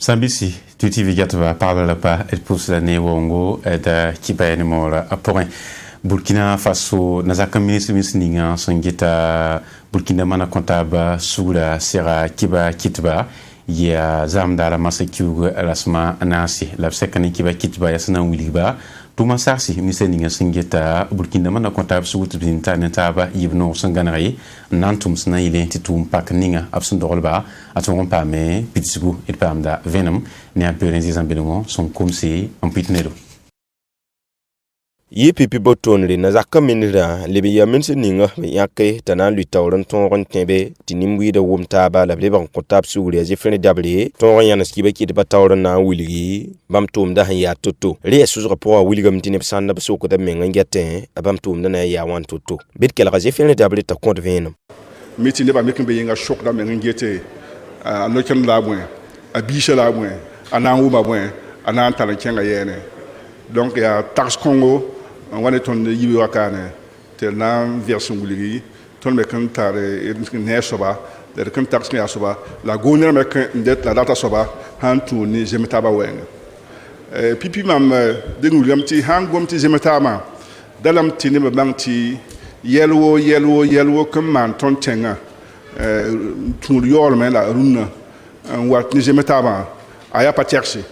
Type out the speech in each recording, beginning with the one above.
Sambisi, tutti vigatva parla pa et pousse la newongo da kibane mora a point. Burkina Faso nazaka ministre misninga songita Burkina mana kontaba sura sera kiba kitba ya zamdara masakiu alasma anasi labsekani kiba kitba yasna wiliba tuma sarsi misninga songita Burkina mana kontaba suut binta nentaba yibno sanganari nantum sna ilenti tum pak ninga absun dolba aton pame pitsigu et pamda venom ne un peu les ambelongo sont comme si en pitnedo. Ye pipi botonle na zakka minira lebe ya minse ninga yake tanan lui tawran ton tembe tinimwi da wumta ba la lebe ko tap suuri je fene dable ton yana skibe ki de tawran na wiligi bam tum da ya toto le su rapport wiligam tinep sanna so ko da menga ngete bam tum na ya wan toto bit kala je fene dable ta compte venam miti ne ba mekin be yinga shock da menga ngete a lokan la bwen a bisha la bwen anan wu ba bwen anan tala kenga yene donc ya tax Congo on est on yibi wakane tel nan version guligi ton me kan tare ne soba der kan tax ya soba la goner me kan det la data soba han tu ni jemetaba wen pipi mam de ngulam ti han gom ti jemetama dalam ti ne bang ti yelwo comme man ton tenga tu yol me la runa wat ni jemetaba aya patirsi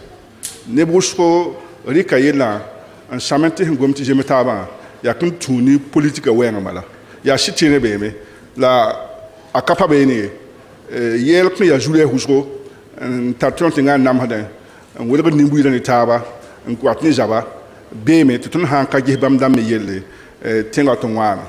ne busco rikayela en samenti ngomti jemetaba ya kun tuni politique wenga mala ya shitine beme la akapa bene yel kun ya jule husgo tatron tinga nam hadan wala ni buira ni taba en kwatni jaba beme tutun hanka jibam dam yelle tinga to wana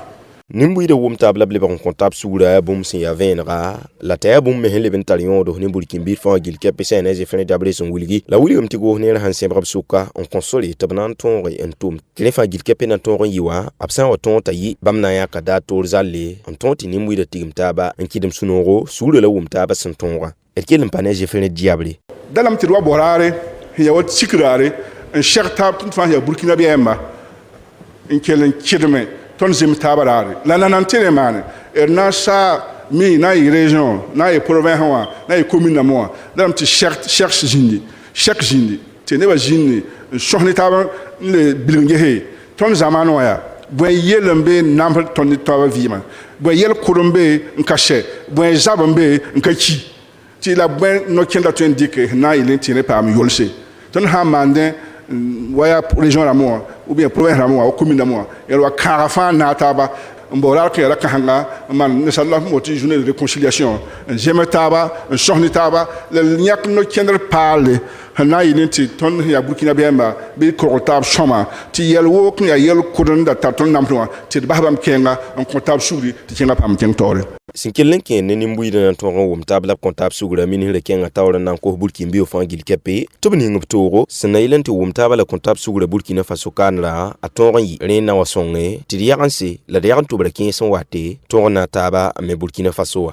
nimbuida wumta blable ba kontab sura bum sin ya venra la ta bum me hele bentalion do ni burkin bir fa gil ke pese ne je fene dable son wuligi la wuli mti go ne han sem rab suka on console tabnan ton re entum kile fa gil ke pena ton yiwa absan o ton tayi bamna ya kada tor zalle on ton ti nimbuida tigimta ba en kidim sunoro sura la wumta ba san tonra et kelim pane je fene diable dalam ti wa borare ya wat sikrare en sharta fa ya burkina biemba en kelen kidme ton zim tabarare la nanantene mane na sa mi na région na province wa na commune mo dam ti cherche jindi chaque jindi tene ba jindi sohni tabar le bilnge he ton zamano ya bo yelembe nambre ton tabar vima bo yel kurumbe nkache bo zabambe nkaki ti la ben no kenda to indique na il tene pa mi yolse ton ha mande waya région la mo ou bien province la mo ou commune la mo et wa carafa na taba mbora ke la kahanga man ne sallallahu moti journée de réconciliation jeme taba sohni taba le nyak no kender parle na yinti ton ya Burkina Biemba bi ko tab choma ti yel wo kun ya yel kudun da taton namtwa ti babam kenga on kontab suri ti kenga pam tore sinkelen ken ne nimbuida na ton wum tabla kontab sugura min hele kenga tawra nan ko Burkina Bio fa gil kepe to bini nguptoro sinailenti wum tabla kontab sugura Burkina Faso kanra aton yi rena wasonge ti yagansi la yagan to brakin son wate ton na taba me Burkina Faso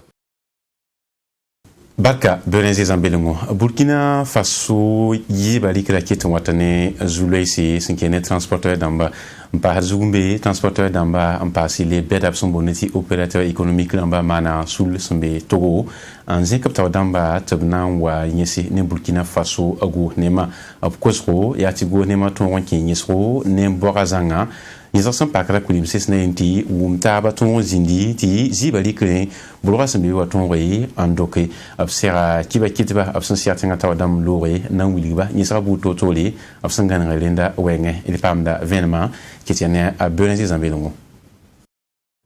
Baka Berenzi Zambelongo Burkina Faso yibali kila kitu watane zulesi sinkene transporteur d'amba mpa zumbe transporteur d'amba mpa sile bed up son boneti opérateur économique d'amba mana sul sombe Togo en zinkapta d'amba tabna wa nyesi ne Burkina Faso ago nema apkozro ya tigo nema ton wanki nyesro ne borazanga Ils pakra kulim sesna inti wumta ton zindi ti zibali kle bulra sambi waton re andoke absera kiba kitba absan certain taw dam lore nan wiliba ni sabu totoli absan gan relenda wenge il pamda venema kitiane a Berenzi Zambelongo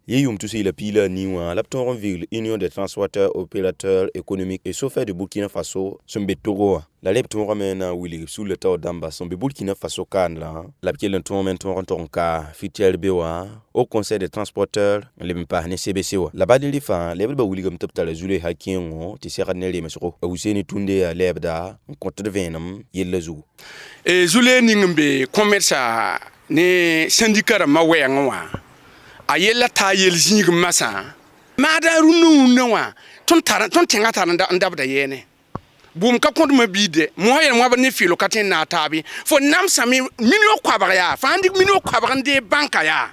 Yeyum tusi la pila niwa lapton ville Union des transporteurs opérateurs économiques et chauffeurs de Burkina Faso sombe Togo la lepton ramena wili sous le taw damba sombe Burkina Faso kan la la pielen ton menton tonka fitiel bewa au conseil des transporteurs le mpa ne CBC wa la badili fa le ba wili gam tapta la zule hakingo ti serane le mesro useni tunde a lebda compte de venam yella zu e zule ningbe commerce ne syndicat ma wenga ayela ta yel zing masa mada runu noa ton tenga taranda ndabda yene bum ka kont ma bide moyen mo ba ne filo katen na tabi fo nam sami minio kwabara ya fandi minio kwabara de banka ya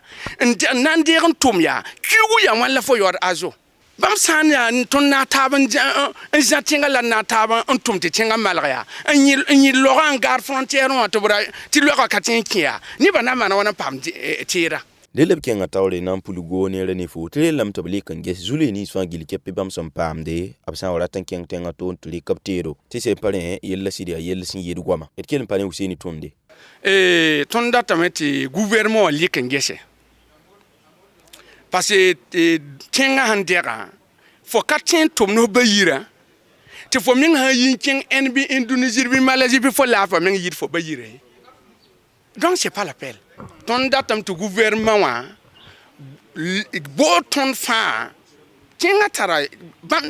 nan de ran tum ya kiwu ya wala fo yor azo bam san ya ton na taban ja tinga la na taban tum te tinga malaya ni loran gar frontière on to bra ti lo ka tin kia ni bana mana wana pam tira de leb kenga tawle nan pulugo ne rene fu tre lam to bli kan ges zule ni swan gil keppe bam som pamde absan wala tan keng tenga ton tuli kaptero ti se pare yella sidia yella sin yedu goma et kel pare useni tonde ton data meti gouvernement li kan gese parce que tenga handera fo katin tom no bayira te fo min ha yin king NB Indonésie bi Malaisie bi fo la fa min yid fo bayira donc c'est pas l'appel ton datam to gouvernement wa bo ton fa tenga tara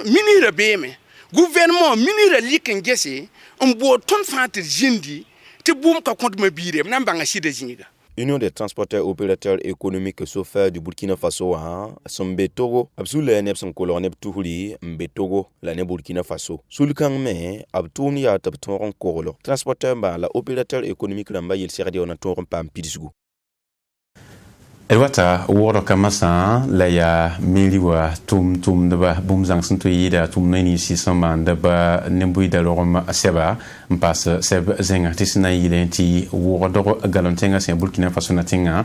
minira beme gouvernement minira liken gese on bo ton fa te jindi te boum ka compte me bire nan banga sida jinga Union des transporteurs opérateurs économiques et chauffeurs du Burkina Faso Sombe Togo absolue nepson kolonep tuhuli Mbetogo la ne Burkina Faso sulkang me abtuni ya tabton kolo transporteur ba la opérateur économique lamba yel serdi on toron pam pidisgu Elwata woro kamasa la ya miliwa tum daba bumzang sunto yida tum nani si sama daba nembui da lorom seba mpas seb zenga tisna yilenti woro galontenga sen Burkina Faso natinga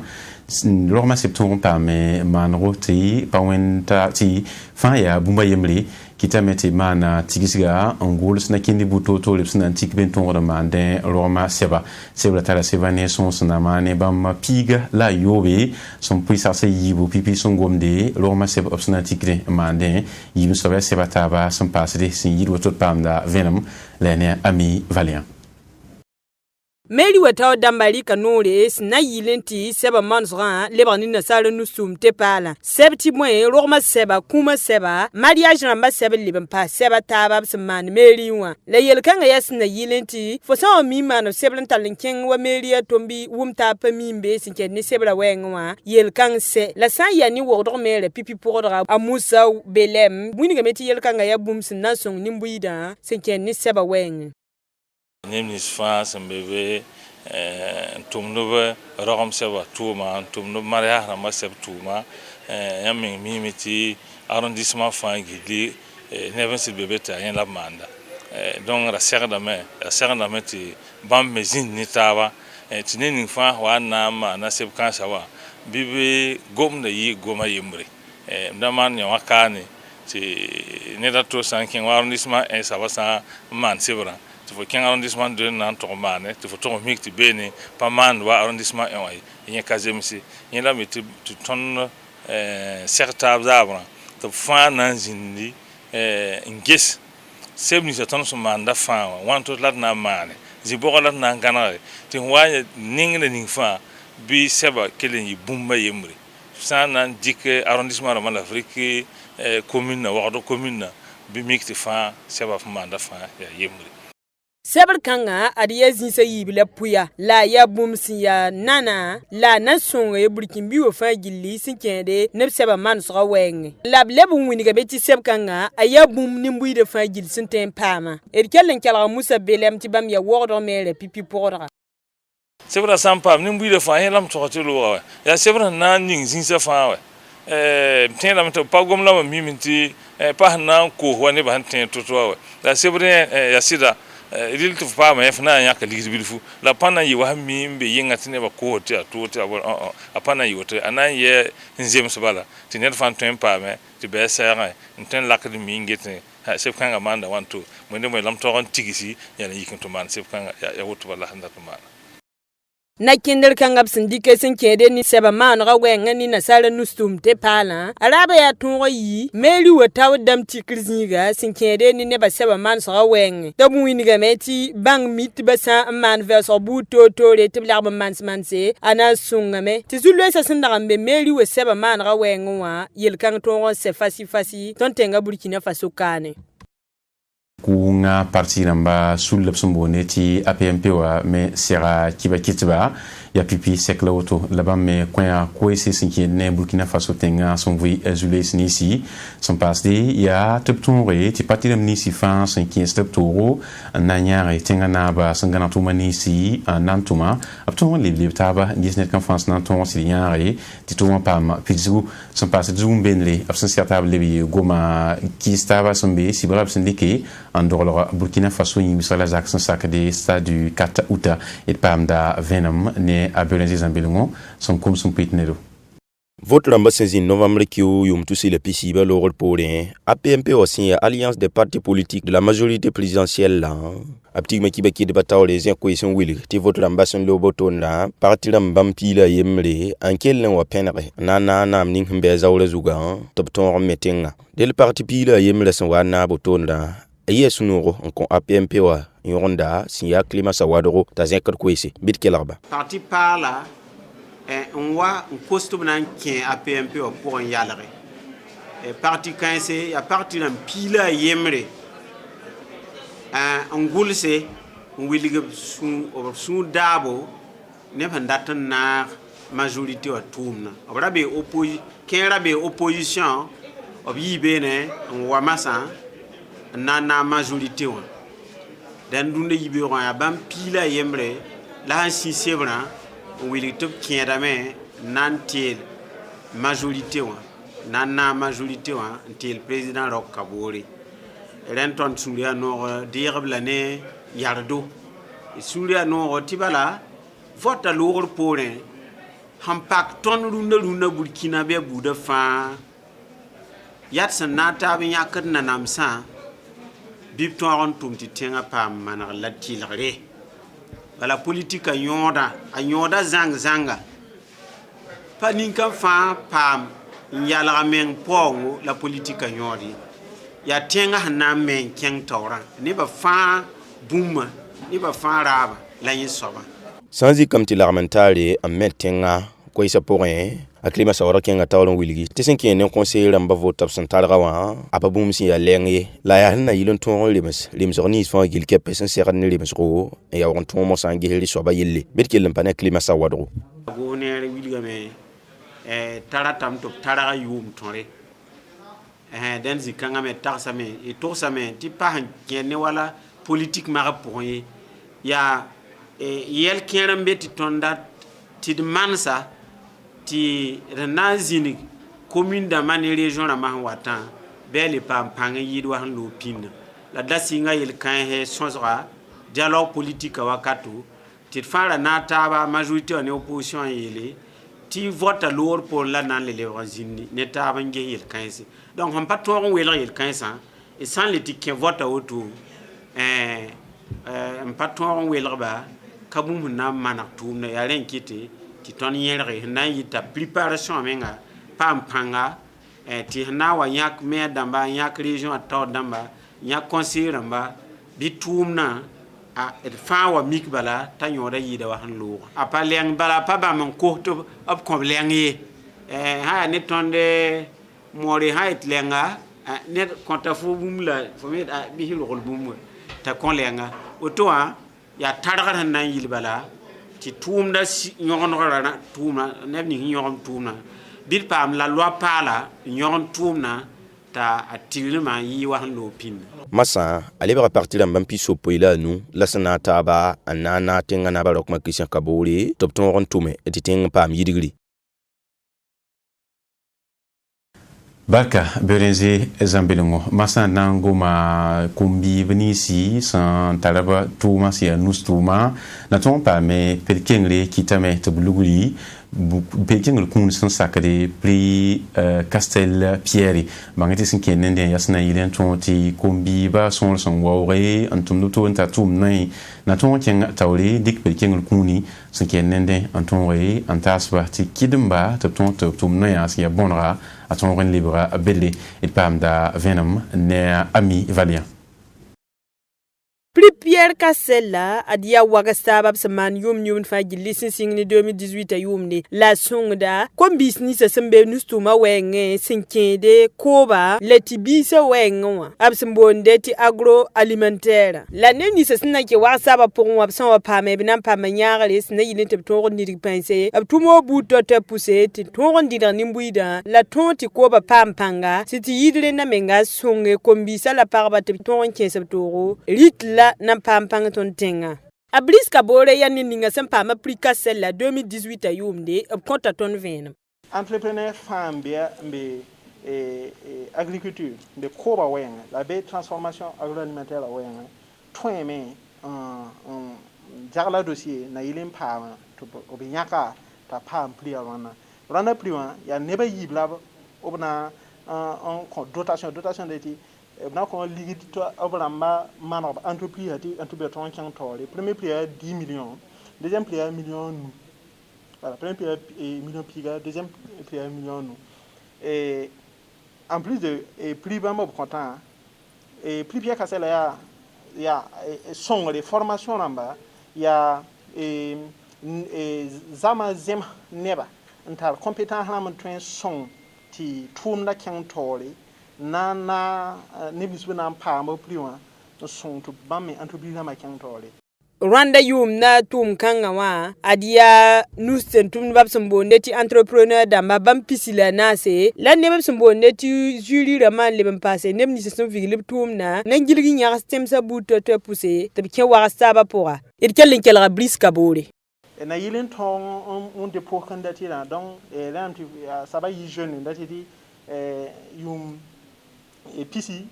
lorma septum pa me manro ti pawenta ti fa ya bumba yemli kitameti mana tigisiga angol sna kindi buto to lepsna antik benton de mande lorma seba sebla tala sebane son sna mane bam piga la yobe son puisa se yibu pipi son gomde lorma seba opsna tikre mande yibu sobe seba taba son pasde sin yidu tot pamda venom lene ami valiant Meri wata dambali kanore sna yilenti seba mansra lebani na sala nusum te pala sebti moy roma seba kuma seba mariage ramba seba liban pa seba taba sman meri wa le yelkanga yasna yilenti fo sa mi mano seblan talinken wa meri tombi wumta pa mimbe sinke ni sebla wenwa yelkang se la sa ya ni wodro mere pipi podra amusa belem winiga meti yelkanga ya bumsin nasong nimbuida sinke ni seba weng Nemnis France mbebe tumnuba rogam seba tuma tumnub maria rama seb tuma yamin mimiti arrondissement fangili neven sil bebe ta yen la manda donc la serda me ti bam mezin ni tawa tineni fa wa na seb kan sawa bibe gom da yi goma yimri ndaman ya wakani ti ne da to sankin arrondissement sawa sa man sebra tu faut qu'un arrondissement de Nantes-Romane, tu faut ton mix tu béni, pas mal ou arrondissement il y a quasiment si il y a là mais tu ton certains arbres, tu fais un zindi une guess, c'est bien ça ton son mandat fin, one to la na mane, zibola la na canard, tu vois ning le ning fin, bi seba kelen yi bumba yemri, ça nan dit que arrondissement de l'Afrique commune, ou commune, bi mix tu fais seba mandat fin yemri. Sebel kanga adiya zinsa yibila puya la ya bumsi ya nana la na songa ya burkin biwo fa gilli sinkende ne seba man so weng la lebu wini ga beti seb kanga aya bum nimbuyi de fa gil sinten pama kellen kala musa belem ti bam ya wodo mere pipi podra sebra sampa nimbuyi de fa lam to tilo ya sebra na ning zinsa fa tena mto pagom la miminti pa na ko woni ba ten to la sebra ya sida il te pas mais fna nya ka ligbilfu la pana yi wa mi mbe yinga tine ba ko te to te apana yi wote anan ye nzem sobala tine fan tempa me ti be sera nten lakdi mi ngete sef kanga manda wanto mo ne mo lam to ron tigisi yana yikin to man sef kanga ya wotu bala handa to man na kinder kangab sindike sinkede ni seba man ga wenga ni na sala nustum te pala araba ya tungo yi meri wata wadam tikriziga sinkede ni neba seba man so ga weng da buini ga meti bang mit basa man verso buto to le tibla man manse ana sungame tizulwe sa sindaga mbe meri we seba man ga wenga wa yel kang tongo se fasi ton tenga Burkina Faso kane kunga parti namba sul lapsumbone ti APMP wa me sera kiba kitba ya pipi sekla auto là-bas me kwa kwese sinki ne Burkina Faso tenga son vui azules nisi son pasde ya tuptunre ti parti dem nisi fa sinki steptoro nanyare tenga naba sangana tuma nisi nantuma apton le taba disnet kan France nanton siliare ti tuma pam pizu son pasde zumbenle absence table le goma ki staba sombe si brab sindike andorlo Burkina Faso yi misala zakson sakade stade du 4 août et pam da Venom ne a Belenzi Zambelongo son comme son pitnero. Votre ambassade en novembre qui a touché le PCB l'Europe pour APMP aussi alliance des partis politiques de la majorité présidentielle là. A petit mais qui débattent les coalitions Willy. Ti votre ambassade le boton là. Parti l'ambampi la yemre. En quel nom penere. Nana nam ning mbeza ou les ouga. Top ton meeting. Dès le parti pila yemre son wana boton là. Yes nous on APMP wa yonda si ya climat sawadoro tazien kwesi bit kelarba parti parla on wa on costume nan kin APMP pour un yalare parti kanse ya parti nan pila yemre on gulse on wilige su dabo ne pandatan na majorité wa tumna obrabe opposition obibe ne on wa massa nana majorité wa dan dunde yibe ron ya bam pila yemre la si sebra wili top kiedame nantel majorité wa nana majorité wa tel président Roch Kabore renton sulia no diable yardo sulia no tibala vote lour pour hampak ton runda Burkina be buda fa yat sanata bi yakat nanamsa Bipton tumti tenga pam manar latilre la politique a yonda zanga paninka fa pam yala men pongo la politique a yodi ya tenga na men ken tawra ni ba fa bumma ni ba fa raba la yisoba sanzi kamti l'armentale a metenga ko isa pourien a climat sawara kenga tawlon wilgi tesen ki en conseiller ramba vote absental rawa apa bum si ya lengi la ya na yilon ton lims orni fa gil ke pesen seran ni lims ro e ya on ton mo sangi heli soba yille betkel lampane climat sawadro go ne wilga me taratam to taraga yum tonre den zikanga me tarsa me e to sa me ti pa kene wala politique mara pourien ya yel kenam beti tonda ti mansa ti renazini commune da mani région na mahwatan bele pam panga yidwa han lopin la dasinga yel kan he sonzra dialogue politique wakatu ti fara na taba majorité en opposition yele ti vote lour pour la nan les levrazini ne taba nge yel kanse donc on pas toron wel yel kanse et sans les tickets vote autour on pas toron wel ba kabum na manaktum na yaren kiti ti ton yere na yita préparation amenga pam panga ti na wa yak me damba yak région ataw damba yak conseiller damba bitumna a fa wa mikbala ta nyora yida wa han lo apa leng bala pa ba man ko to op ko lengi ha ne tonde mori ha it lenga ne konta fu bumla fo me bi hilol bum ta kon lenga otoa ya targar nan yilbala ti tumda nyon rana tumna ne ni nyon tumna bil pam la loi pala nyon tumna ta atilma yi wa lo pin masa ale ba partir en bampi so poila nu la sanata ba anana tenga na ba rok ma Christian Kabore top ton ron tume eti tenga pam yidigri Barka Berenze Zambelongo masa nango ma kumbi venisi san talaba tuma si anustuma na ton pa me pelkengle kitame to buluguli pelkengle kun san sakade pri Castel Pierre bangete sin kenende yasna yilen ton ti kumbi ba son wawre antum no to ntatum nai na ton ken tawle dik pelkengle kuni sin kenende anton re antasba ti kidimba to ton tum nai as ya bonra à ton règne libre à Belle et Pam da Venom né Ami Valiant. Pierre Cassella adia waga sabab saman yum fa gilli sin ni 2018 yumni la songda kom business sembe nustuma wenge sinkede koba letibisa wenga absembonde ti agroalimentaire la neni sesna ke wa sabab pour wabsan wa pame binan pame nyaare sna yini te to ni pense abtumo buto te pousser ti to ndida nimbuida la tonti koba pampanga siti yidre na menga songe kombisa la parba te to kesebtoro ritla na pampang ton tenga abris kabore ya ninga sempa ma prika celle 2018 ayumde konta ton ven entrepreneur femme be agriculture de koba wenga la be transformation agroalimentaire wenga tweme jagla dossier na yilim pama to obinyaka ta pam plia rana priwa ya neba yibla obna en dotation de ti na ko ligi to obramba man of entreprise ati entreprise ton kan tole premier prix 10 millions deuxième prix 1 million nous voilà premier prix million piga deuxième prix 1 million nous et en plus de prix bamba content et prix Pierre Cassella ya son les formations là-bas ya zama zem neba intar compétent halam train son ti tum na kan tole na nebiswe na pamo priwa son to bamme entreprise ma kan tole Rwanda yum na tum kanga wa adia nusten tum babsum bonde ti entrepreneur da mabam pisila na se la ne babsum bonde ti juri raman le bam passé nem ni se vigilib tum na ngilgi nya stem sa buto to pousser te ke wa saba pora et kelen kel rabris kabore na yilin ton on de pour candidature donc là ça va y jeune ndati di yum et pisi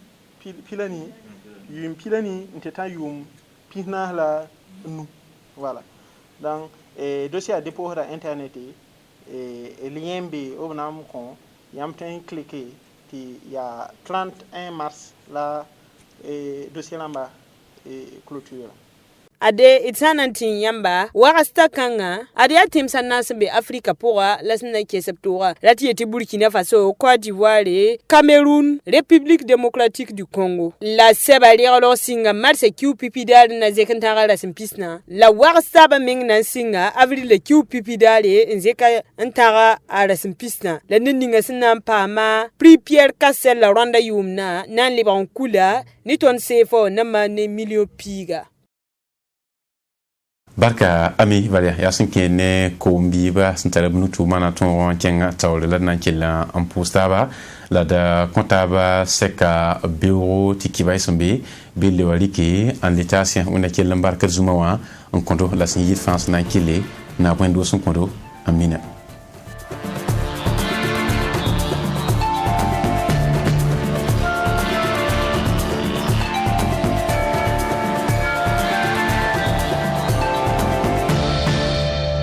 pilani yum pilani nteta yum pina la nous voilà donc dossier à dépôt sur internet et lien bi obnam kon yam ten cliquer ti ya 31 mars la dossier lamba clôture ade itsanantin yamba warasta kanga ade atim sanase be Afrika pora lasna ke septora lati eti Burkina Faso, Côte d'Ivoire, Cameroun, République démocratique du Congo la sebali alo singa marse QPP dal na zekantara la simpisna la warasta ba mingna singa avril le QPP dal nzeka antara ala simpisna la ninga sinna pama prix Pierre Cassella Rwanda yumna nan liban kula ni ton sefo na mane million piga barka ami valia ya sinke ne ko mbiba sintare bunutu mana ton kenga tawle la nan kila en postaba la da comptable seka bureau tikibai sombe bille waliki en l'état sien on a kila barka zumawa en kondo la sin France nan kile na point do son kondo amina